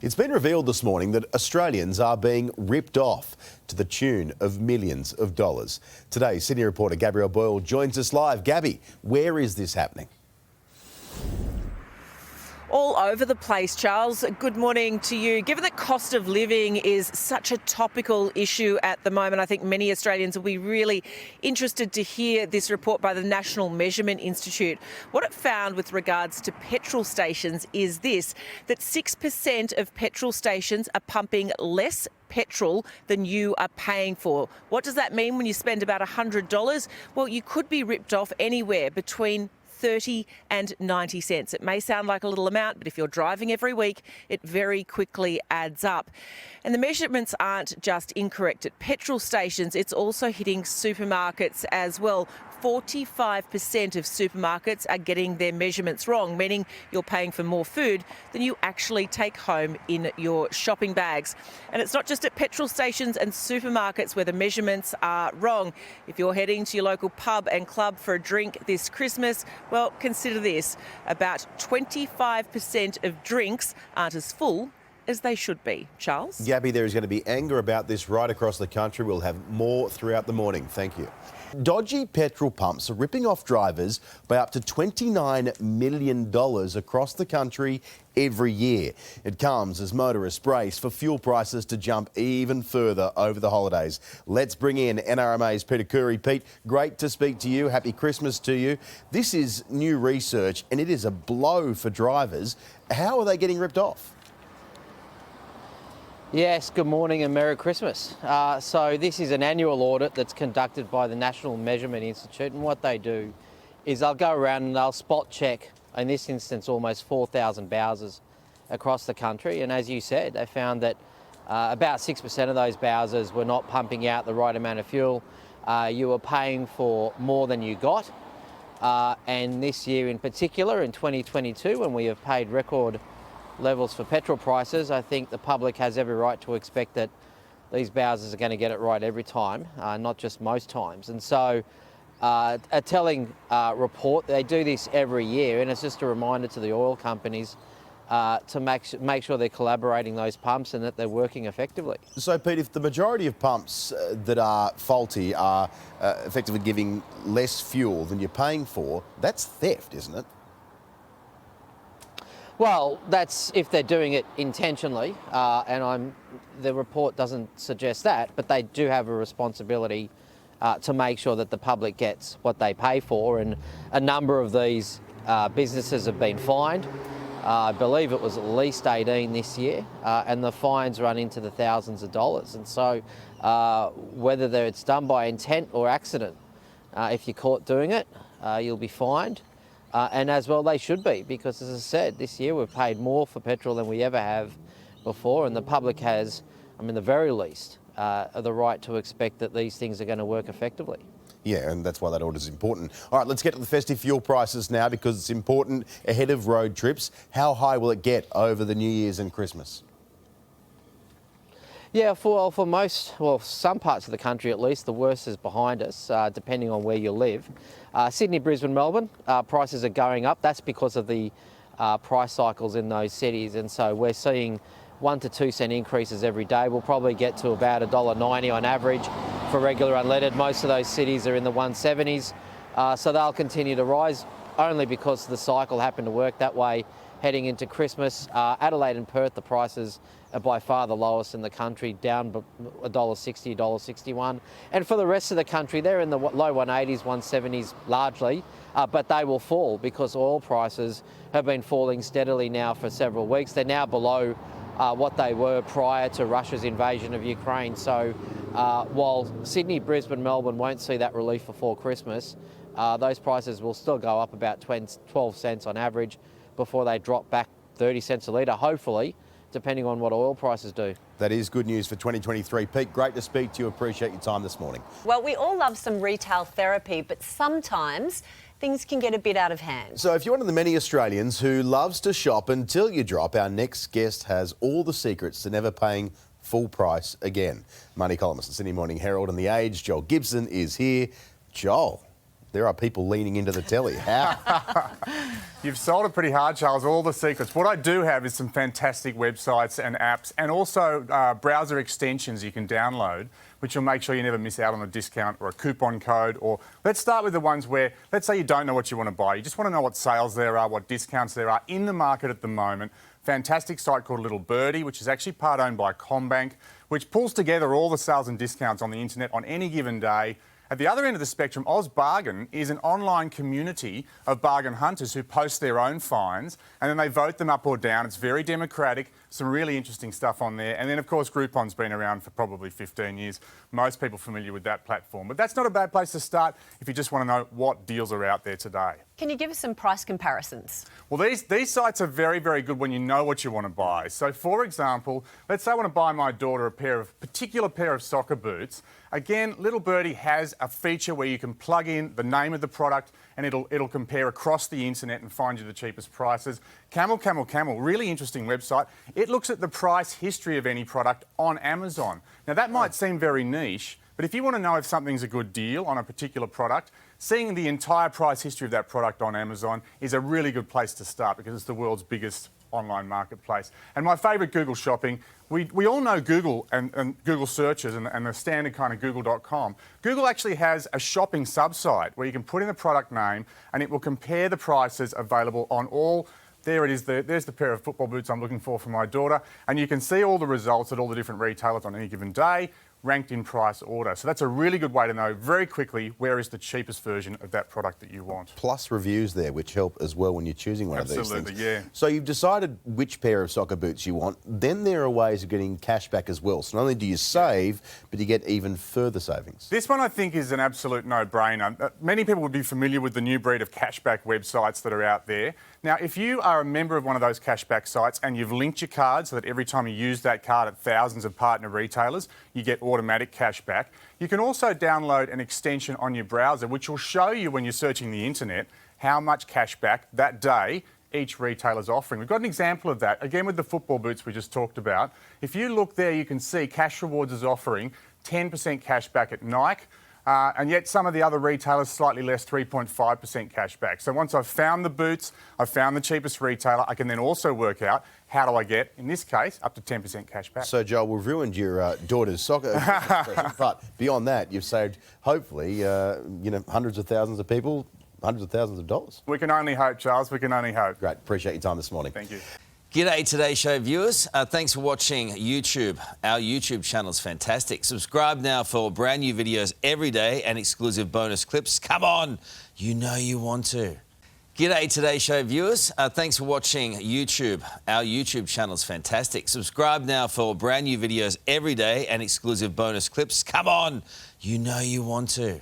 It's been revealed this morning that Australians are being ripped off to the tune of millions of dollars. Today, Sydney reporter Gabrielle Boyle joins us live. Gabby, where is this happening? All over the place, Charles. Good morning to you. Given that cost of living is such a topical issue at the moment, I think many Australians will be really interested to hear this report by the National Measurement Institute. What it found with regards to petrol stations is this, that 6% of petrol stations are pumping less petrol than you are paying for. What does that mean when you spend about $100? Well, you could be ripped off anywhere between 30 and 90 cents. It may sound like a little amount, but if you're driving every week, it very quickly adds up. And the measurements aren't just incorrect at petrol stations, it's also hitting supermarkets as well. 45% of supermarkets are getting their measurements wrong, meaning you're paying for more food than you actually take home in your shopping bags. And it's not just at petrol stations and supermarkets where the measurements are wrong. If you're heading to your local pub and club for a drink this Christmas, well, consider this. About 25% of drinks aren't as full as they should be. Charles? Gabby, there is going to be anger about this right across the country. We'll have more throughout the morning. Thank you. Dodgy petrol pumps are ripping off drivers by up to $29 million across the country every year. It comes as motorists brace for fuel prices to jump even further over the holidays. Let's bring in NRMA's Peter Curry. Pete, great to speak to you. Happy Christmas to you. This is new research and it is a blow for drivers. How are they getting ripped off? Yes, good morning and Merry Christmas. So this is an annual audit that's conducted by the National Measurement Institute, and what they do is they'll go around and they'll spot check, in this instance almost 4,000 Bowsers across the country, and as you said, they found that about 6% of those Bowsers were not pumping out the right amount of fuel. You were paying for more than you got, and this year in particular, in 2022, when we have paid record levels for petrol prices, I think the public has every right to expect that these Bowsers are going to get it right every time, not just most times. And so a telling report, they do this every year, and it's just a reminder to the oil companies to make sure they're collaborating those pumps and that they're working effectively. So, Pete, if the majority of pumps that are faulty are effectively giving less fuel than you're paying for, that's theft, isn't it? Well, that's if they're doing it intentionally, and the report doesn't suggest that, but they do have a responsibility to make sure that the public gets what they pay for, and a number of these businesses have been fined. I believe it was at least 18 this year, and the fines run into the thousands of dollars. And so whether it's done by intent or accident, if you're caught doing it, you'll be fined. And as well they should be, because as I said, this year we've paid more for petrol than we ever have before, and the public has, the very least, the right to expect that these things are going to work effectively. Yeah, and that's why that order is important. All right, let's get to the festive fuel prices now, because it's important ahead of road trips. How high will it get over the New Year's and Christmas? Yeah, for some parts of the country at least, the worst is behind us, depending on where you live. Sydney, Brisbane, Melbourne, prices are going up. That's because of the price cycles in those cities, and so we're seeing 1 to 2 cent increases every day. We'll probably get to about $1.90 on average for regular unleaded. Most of those cities are in the 170s, so they'll continue to rise only because the cycle happened to work that way heading into Christmas. Adelaide and Perth, the prices are by far the lowest in the country, down $1.60, $1.61. And for the rest of the country, they're in the low 180s, 170s largely, but they will fall because oil prices have been falling steadily now for several weeks. They're now below what they were prior to Russia's invasion of Ukraine. So while Sydney, Brisbane, Melbourne won't see that relief before Christmas, those prices will still go up about 12 cents on average before they drop back 30 cents a litre, hopefully, depending on what oil prices do. That is good news for 2023. Pete, great to speak to you. Appreciate your time this morning. Well, we all love some retail therapy, but sometimes things can get a bit out of hand. So if you're one of the many Australians who loves to shop until you drop, our next guest has all the secrets to never paying full price again. Money columnist at Sydney Morning Herald and The Age, Joel Gibson, is here. Joel, There are people leaning into the telly. How? You've sold it pretty hard, Charles, all the secrets. What I do have is some fantastic websites and apps and also browser extensions you can download, which will make sure you never miss out on a discount or a coupon code. Or let's start with the ones where, let's say you don't know what you want to buy. You just want to know what sales there are, what discounts there are in the market at the moment. Fantastic site called Little Birdie, which is actually part owned by Combank, which pulls together all the sales and discounts on the internet on any given day. At the other end of the spectrum, Oz Bargain is an online community of bargain hunters who post their own finds and then they vote them up or down. It's very democratic, some really interesting stuff on there. And then, of course, Groupon's been around for probably 15 years. Most people familiar with that platform. But that's not a bad place to start if you just want to know what deals are out there today. Can you give us some price comparisons? Well, these sites are very, very good when you know what you want to buy. So, for example, let's say I want to buy my daughter a particular pair of soccer boots. Again, Little Birdie has a feature where you can plug in the name of the product and it'll compare across the internet and find you the cheapest prices. Camel, really interesting website. It looks at the price history of any product on Amazon. Now, that might seem very niche, but if you want to know if something's a good deal on a particular product, seeing the entire price history of that product on Amazon is a really good place to start because it's the world's biggest online marketplace. And my favourite, Google Shopping. We all know Google and Google searches and the standard kind of google.com. Google actually has a shopping subsite where you can put in the product name and it will compare the prices available on all. There it is, there's the pair of football boots I'm looking for my daughter. And you can see all the results at all the different retailers on any given day, ranked in price order. So that's a really good way to know very quickly where is the cheapest version of that product that you want. Plus reviews there, which help as well when you're choosing one of these things. Absolutely, yeah. So you've decided which pair of soccer boots you want. Then there are ways of getting cash back as well. So not only do you save, but you get even further savings. This one I think is an absolute no-brainer. Many people would be familiar with the new breed of cashback websites that are out there. Now, if you are a member of one of those cashback sites and you've linked your card so that every time you use that card at thousands of partner retailers, you get automatic cash back. You can also download an extension on your browser which will show you when you're searching the internet how much cash back that day each retailer's offering. We've got an example of that, again with the football boots we just talked about. If you look there, you can see Cash Rewards is offering 10% cash back at Nike, and yet some of the other retailers slightly less, 3.5% cash back. So once I've found the boots, I've found the cheapest retailer, I can then also work out how do I get, in this case, up to 10% cash back. So, Joel, we've ruined your daughter's soccer expression, but beyond that, you've saved, hopefully, hundreds of thousands of people, hundreds of thousands of dollars. We can only hope, Charles. We can only hope. Great. Appreciate your time this morning. Thank you. G'day Today Show viewers. Thanks for watching YouTube. Our YouTube channel is fantastic. Subscribe now for brand new videos every day and exclusive bonus clips. Come on, you know you want to. G'day Today Show viewers. Thanks for watching YouTube. Our YouTube channel is fantastic. Subscribe now for brand new videos every day and exclusive bonus clips. Come on, you know you want to.